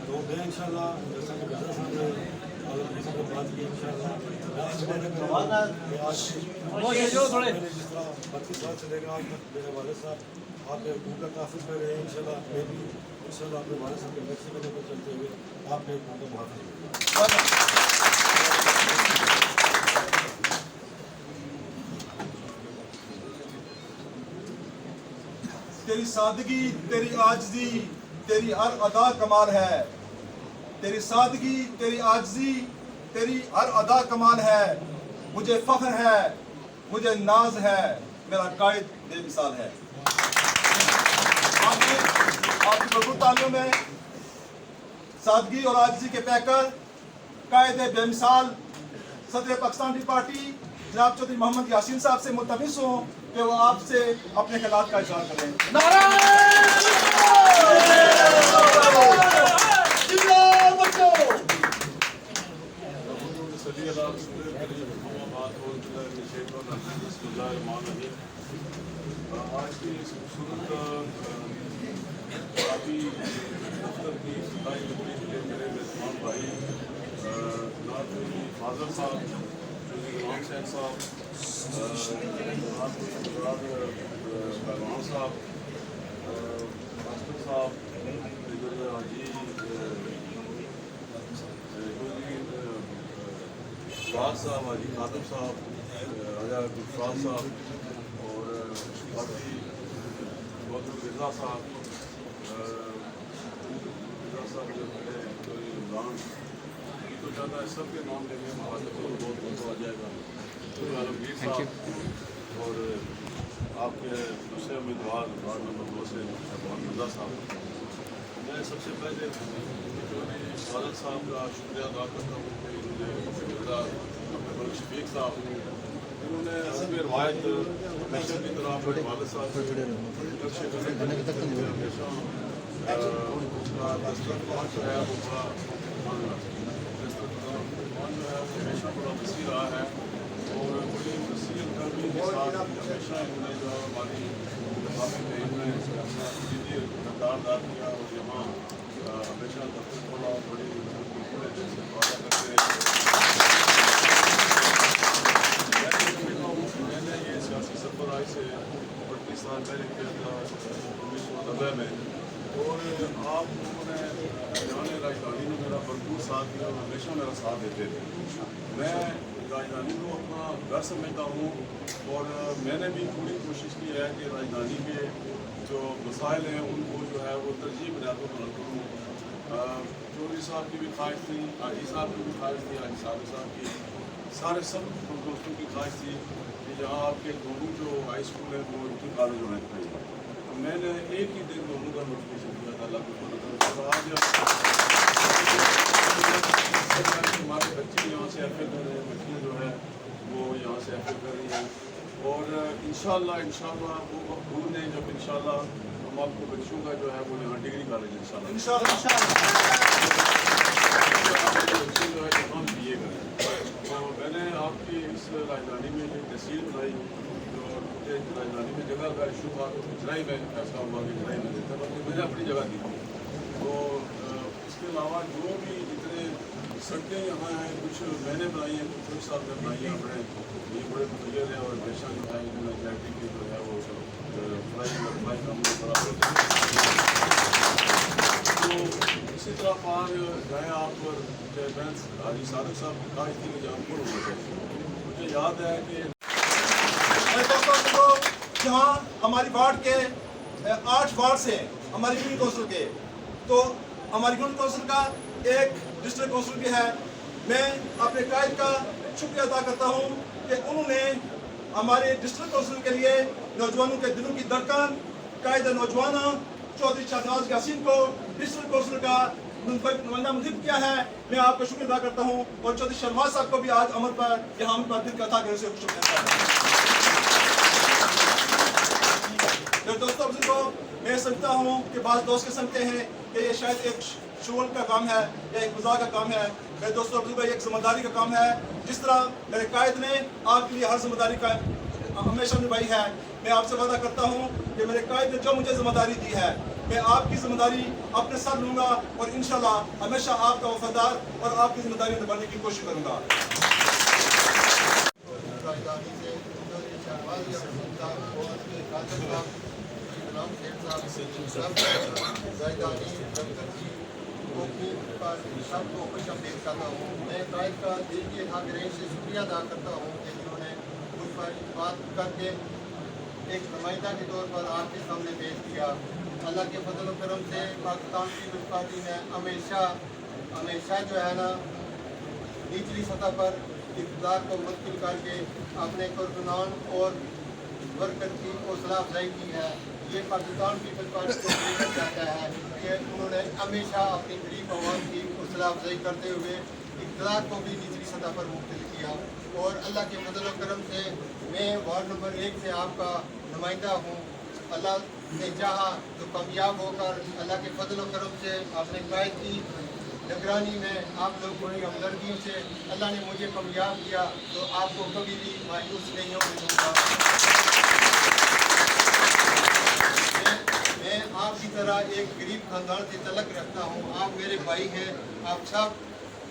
تو میں انشاءاللہ جیسا کہ گزر صاحب نے کسی کو بات کی انشاءاللہ جس طرح 32 سال سے لے کر آج تک میرے والد صاحب آپ کے حقوق کا تحفظ کر رہے ہیں انشاءاللہ میں بھی انشاءاللہ اپنے والد صاحب کے نقشے قدم پر چلتے ہوئے آپ کے حقوق کا محافظ کروں گا. تیری سادگی، تیری عاجزی، تیری ہر ادا کمال ہے. تیری سادگی، تیری عاجزی، تیری ہر ادا کمال ہے. مجھے فخر ہے، مجھے ناز ہے، میرا قائد بے مثال ہے. آپ کی بھرپور تعلیموں میں سادگی اور عاجزی کے پیکر قائد بے مثال صدر پاکستان کی پارٹی جناب چودھری محمد یاسین صاحب سے ملتمس ہوں کہ وہ آپ سے اپنے خیالات کا اظہار کریں. آج کی اس خوبصورت کافی دفتر کی افتتاحی تقریب کے میرے مہمان بھائی جناب فاضل صاحب، چودھری غلام حسین صاحب، جناب پہلوان صاحب، ماسٹر صاحب، حاجی فراز صاحب، حاجی خادم صاحب، راجا گلفراز صاحب اور باقی بہت مرزا صاحب جو میرے رمضان کی تو زیادہ ہے، سب کے نام لینے میں بہت بہت آ جائے گا. عالمگیر صاحب اور آپ کے دوسرے امیدوار وارڈ نمبر 2 سے محمد مرزا صاحب. میں سب سے پہلے والد صاحب کا شکریہ ادا کرتا ہوں کہ مجھے شفیق صاحب انہوں نے حسب روایت ہمیشہ کی طرح اپنے والد صاحب سے نقشے قدم ہمیشہ دسترخوان جو ہے وہ بڑا دسترخوان جو ہے وہ ہمیشہ بڑا وسیع رہا ہے اور بڑی وسیع گرمی کے ساتھ ہمیشہ انہوں نے جو ہماری مقامی میں انہوں نے جدید کردار ادا کیا اور یہاں ہمیشہ دفتر کھولا اور بڑی پورے دل سے وعدہ کرتے ہیں. میں نے یہ سیاسی سفر آج سے 32 سال پہلے کیا تھا 1990 میں اور آپ لوگوں نے جانے راجدھانی میں میرا بھرپور ساتھ دیا اور ہمیشہ میرا ساتھ دیتے تھے. میں راجدھانی کو اپنا گھر سمجھتا ہوں اور میں نے بھی پوری کوشش کی ہے کہ راجدھانی کے جو مسائل ہیں ان کو جو ہے وہ ترجیح بنیادوں پر حل کروں. چودھری صاحب کی بھی خواہش تھی، حاجی صاحب کی بھی خواہش تھی، حاجی صاحب کی سارے سب دوستوں کی خواہش تھی کہ جہاں آپ کے دونوں جو ہائی اسکول ہیں وہ ان کی کالج ہونے چاہیے. میں نے ایک ہی دن دونوں کا نوٹیفکیشن دیا تھا اللہ کو آج ہمارے بچے یہاں سے ایف اے کر رہے ہیں، بچیاں جو ہے وہ یہاں سے ایف اے کر رہی ہیں اور انشاءاللہ وہ وقت دور نہیں جب انشاءاللہ ہم آپ کو بچوں کا جو ہے وہ یہاں ڈگری کالج انشاءاللہ بچے جو ہے یہاں بی اے کریں. تو میں نے آپ کی اس راجدھانی میں جو تحصیل بنائی جو مجھے راجدھانی میں جگہ کا ایشو تھا تو اجرائی میں فیصلہ ہوا کہ اجرائی میں دیتا بلکہ میں نے اپنی جگہ دی. تو اس کے علاوہ جو بھی جتنے سڑکیں یہاں ہیں کچھ میں نے بنائی ہیں، کچھ صاحب نے بنائی ہیں اپنے یہ بڑے متغیر ہیں اور ہمیشہ جو ہے انہوں نے چیریٹی کی جو ہے وہ فلائی کام برابر. تو اسی طرح پار گئے آپ پر بینس حاجی صادق صاحب کی خواہش تھی کہ جہاں پر ہونا چاہیے. مجھے یاد ہے کہ جہاں ہماری وارڈ کے 8 وارڈ سے ہماری یونین کونسل کے تو ہماری یونین کونسل کا ایک ڈسٹرکٹ کونسل بھی ہے. میں اپنے قائد کا شکریہ ادا کرتا ہوں کہ انہوں نے ہمارے ڈسٹرکٹ کونسل کے لیے نوجوانوں کے دلوں کی دھڑکن قائد نوجوانوں چودھری شہنواز یاسین کو ڈسٹرکٹ کونسل کا نمائندہ منتخب کیا ہے. میں آپ کا شکریہ ادا کرتا ہوں اور چودھری شہنواز صاحب کو بھی آج عمل پر یہاں پر دل کا تھا کہ اسے شکریہ. دوستوں मैं समझता हूँ कि बाज़ दोस्त समझते हैं कि ये शायद एक शोल का काम है या एक मजाक का काम है। मेरे दोस्तों भाई एक जिम्मेदारी का काम है। जिस तरह मेरे कायद ने आपके लिए हर जिम्मेदारी का हमेशा निभाई है, मैं आपसे वादा करता हूँ कि मेरे कायद ने जो मुझे जिम्मेदारी दी है मैं आपकी जिम्मेदारी अपने साथ लूँगा और इंशाल्लाह हमेशा आपका वफादार और आपकी जिम्मेदारी निभाने की कोशिश करूँगा। सबको खुश आमदीद करता हूँ। मैं कायद का दिल की ठाकरें से शुक्रिया अदा करता हूँ कि जिन्होंने मुझ पर बात करके एक नुमाइंदा के तौर पर आपके सामने पेश किया। अल्लाह के फजल व करम से पाकिस्तान पीपल्स पार्टी ने हमेशा जो है ना निचली सतह पर इक़्तिदार को मुश्किल करके अपने कारकुनान और वर्कर की हौसला अफजाई की है। ये पाकिस्तान पीपल्स पार्टी को देखा जाता है कि उन्होंने हमेशा अपनी गरीब आवाम की हौसला अफजाई करते हुए इक़्तिदार को भी निचली सतह पर मुख्तलिफ किया। और अल्लाह के फजल व करम से मैं वार्ड नंबर 1 से आपका नुमाइंदा हूँ। अल्लाह ने चाहा तो कामयाब होकर अल्लाह के फजल व करम से अपने कायद की निगरानी में आप लोगों की हमदर्दियों से अल्लाह ने मुझे कामयाब किया, तो आपको कभी भी मायूस नहीं होने दूँगा। मैं आपकी तरह एक गरीब खानदान से तलक रखता हूँ। आप मेरे भाई हैं, आप सब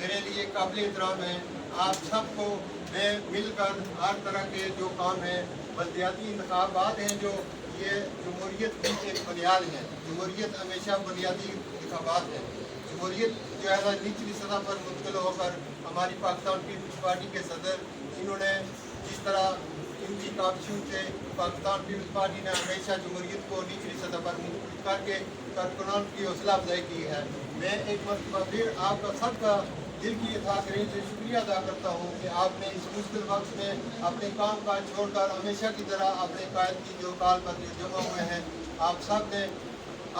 मेरे लिए काबिल एहतराम हैं। आप सबको मैं मिलकर हर तरह के जो काम हैं, बल्दियाती इंतखाबात हैं जो ये जमहूरियत की एक बुनियाद है। जमहूरियत हमेशा बुनियादी इंतखाबात है। जमहूरियत जो है ना निचली सतह पर मुंतकिल होकर हमारी पाकिस्तान पीपल्स पार्टी के सदर इन्होंने जिस तरह इनकी काबिशों से पाकिस्तान पीपल्स पार्टी ने हमेशा जमहूरियत को निचली सतह पर मुंतकिल करके कारकुनान की हौसला अफजाई की है। मैं एक मरतबा फिर आपका सबका दिल की ठाकरें से शुक्रिया अदा करता हूँ कि आपने इस मुश्किल वक्त में अपने काम काज छोड़कर हमेशा की तरह अपने कायद की जो काल पर जो जमा हुए हैं, आप सब ने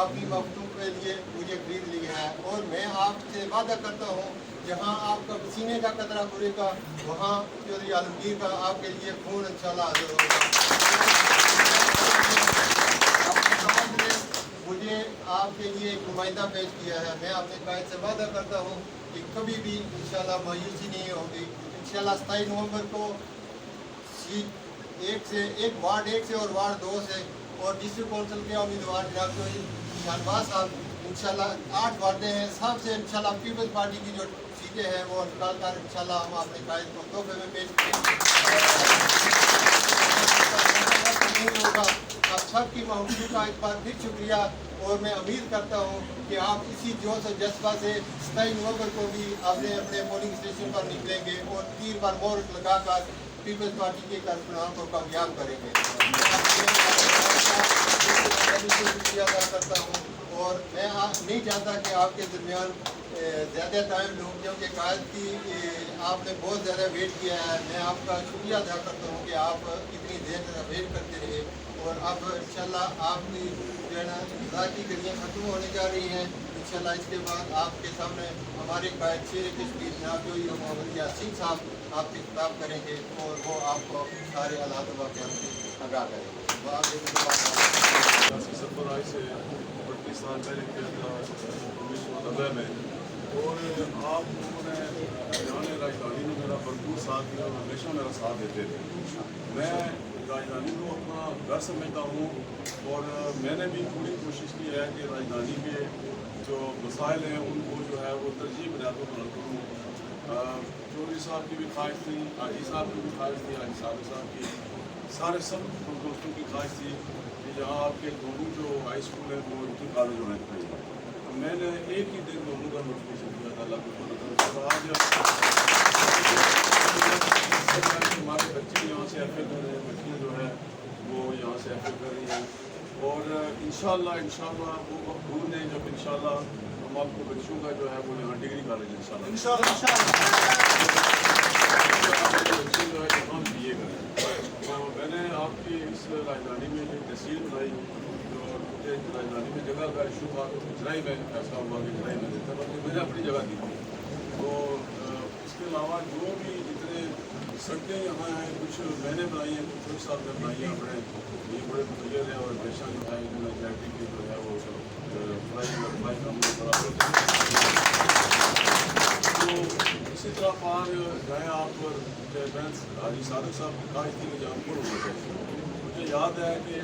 अपनी मखलूक के लिए मुझे खरीद लिया है। और मैं आपसे वादा करता हूँ जहाँ आपका पसीने का कतरा गुरेगा वहाँ चौधरी आलमगीर का आपके लिए खून इंशाल्लाह हाजिर होगा। अपने समाज ने मुझे आपके लिए एक नुमाइंदा पेश किया है। मैं अपने कायद से वादा करता हूँ कि कभी भी इंशाल्लाह मायूसी नहीं होगी। इंशाल्लाह 27 नवंबर को सीट वार्ड 1 से और वार्ड 2 से और डिस्ट्रिक्ट कौंसिल के उम्मीदवार जनाब चौधरी शाहनवाज साहब इंशाल्लाह 8 वार्डें हैं, सबसे इंशाल्लाह पीपल्स पार्टी की जो सीटें हैं वो निकाल कर इंशाल्लाह हम अपने कायद को तोहफे में पेश करेंगे। नहीं होगा। आप सबकी महसूस का एक बार फिर शुक्रिया और मैं उम्मीद करता हूँ कि आप इसी जोश और जज्बा से 27 नवंबर को भी अपने अपने पोलिंग स्टेशन पर निकलेंगे और 3 बार मोहर लगाकर पीपल्स पार्टी के कारकुनान को कामयाब करेंगे। शुक्रिया अदा करता हूँ और मैं नहीं चाहता कि आपके दरमियान ज़्यादा टाइम लूँ क्योंकि कायद की आपने बहुत ज़्यादा वेट किया है। मैं आपका शुक्रिया अदा करता हूँ कि आप इतनी देर तक वेट करते रहे और अब इंशाल्लाह आपकी जो है ना इंतज़ार की घड़ियाँ ख़त्म होने जा रही हैं। इंशाल्लाह इसके बाद आपके सामने हमारे कायद शेर कश्मीर जनाब चौधरी मोहम्मद यासीन साहब आपसे खिताब करेंगे और वो आपको सारे हालात वाक़यात से आगाह करेंगे। सरबराही से 32 साल पहले किया था 1990 में और आप लोगों ने जाने राजधानी में मेरा भरपूर साथ दिया और हमेशा मेरा साथ देते थे। मैं राजधानी को अपना घर समझता हूँ और मैंने भी पूरी कोशिश की है कि राजधानी के जो मसाइल हैं उनको जो है वो तरजीह बुनियादों पर हल करूँ। चौधरी साहब की भी ख्वाहिश थी, हाजी साहब की भी ख्वाहिश थी, हाजी साहब की सारे सब दोस्तों की ख्वाहिश थी कि जहाँ आपके दोनों जो हाई स्कूल है वो उनकी कॉलेज होने चाहिए। तो मैंने एक ही दिन दोनों का नोटिफिकेशन दिया था अल्लाह को आज हमारे बच्चे यहाँ से एफ कर रहे हैं, बच्चियाँ जो है वो यहाँ से एफ कर रही हैं और इंशाल्लाह वो वक्त दूर नहीं जब इंशाल्लाह हम आपको बच्चों का जो है वो यहाँ डिग्री कॉलेज इंशाल्लाह बच्चे जो है यहाँ बी ए करें। तो मैंने आपकी इस राजधानी में जो तहसील बनाई जो राजधानी में जगह का इशू था तो चढ़ाई में फैसला हुआ कि चढ़ाई में देता था, मैंने अपनी जगह दी थी। तो इसके अलावा जो भी जितने सड़कें यहाँ हैं, कुछ मैंने बनाई हैं, कुछ साहब ने बनाई हैं अपने, ये बड़े मुखिया है और हमेशा जो है चैरिटी की जो है वो फ्लाई काम बड़ा तो इसी तरह पार जाएँ आप और हाजी सादक साहब का इतनी जामपुर होना चाहिए। मुझे याद है कि